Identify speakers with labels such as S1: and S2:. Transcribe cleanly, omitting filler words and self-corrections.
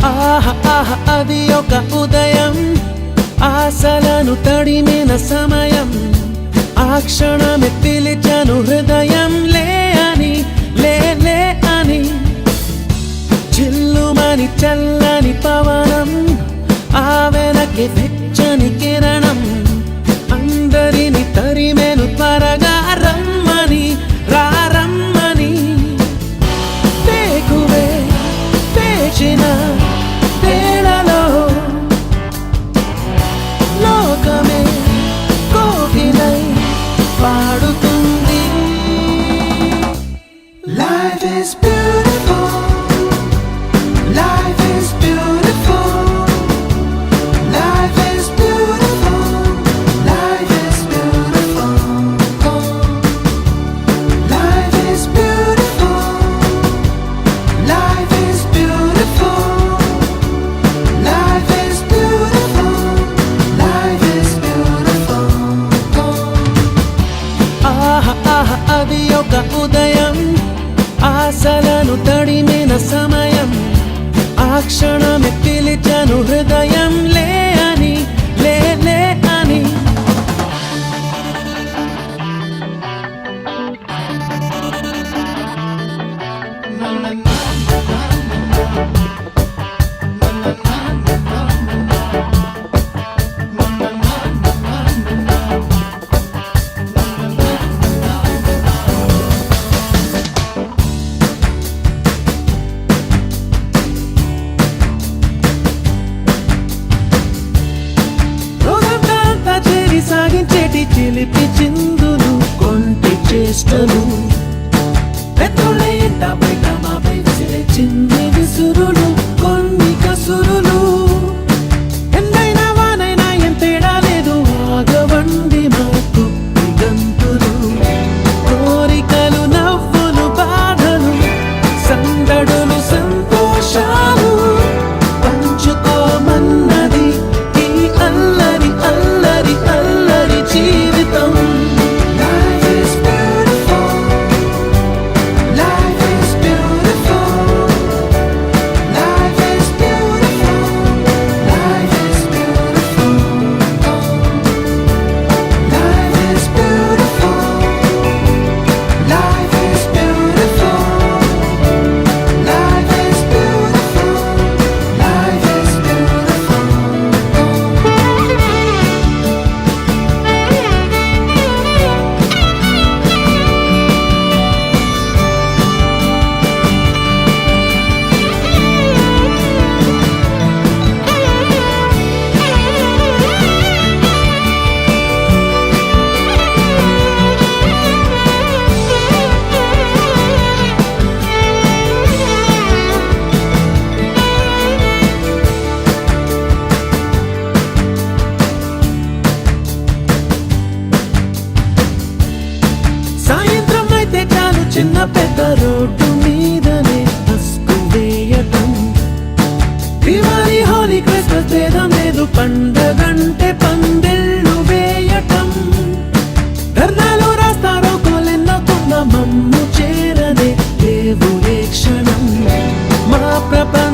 S1: ఆహ ఆహ అది ఒక ఉదయం, ఆశలను తడిమిన సమయం. ఆ క్షణమే పిలిచాను హృదయం, లే అని లే లే అని. చిల్లుమని చల్లని పవనం, ఆ వెనకే వెచ్చని కిరణం. అందరిని తరిమెను త్వరగా రమ్మని, రమ్మని. వేకువే వేచిన వేళలో లోకమే కోకిలై పాడుతుంది. Life is beautiful, life is beautiful, life is beautiful, life is beautiful, life is beautiful, life is beautiful, life is beautiful, life is beautiful. ఆహ ఆహ అది ఒక ఉదయం, ఆశలను తడిమిన సమయం. ఆ క్షణమే పిలిచాను హృదయం, లే అని లే లే అని. రోజంతా చేరి సాగించేటి చిలిపి చిందులు, కొంటి చేష్టలు. పెద్దోళ్ళ ఎంట బయట మాపై విసిరే చిన్ని విసురులు, కొన్ని కసురులు. ఎందైనా వానైనా ఏం తేడా లేదు, ఆగవండి మాకు గంతులు. కోరికలు నవ్వులు బాధలు, సందడులు సంతోషాలు. పంచుకోమన్నది ఈ అల్లరి అల్లరి అల్లరి జీవితం. Life is beautiful, life is beautiful, life is beautiful, life is beautiful, life is beautiful, life is beautiful, life is beautiful, life is beautiful. సాయంత్రం అయితే చాలు చిన్న పెద్ద రోడ్డు మీదనే మస్కు వేయటం. దివాళీ హోలీ క్రిస్మస్ భేదం లేదు, పండగంటే పందిళ్ళు వేయటం. ధర్నాలు రాస్తారో కోలెన్నకున్న మమ్ము చేరనే లేవు ఏ క్షణం. మా ప్రపంచ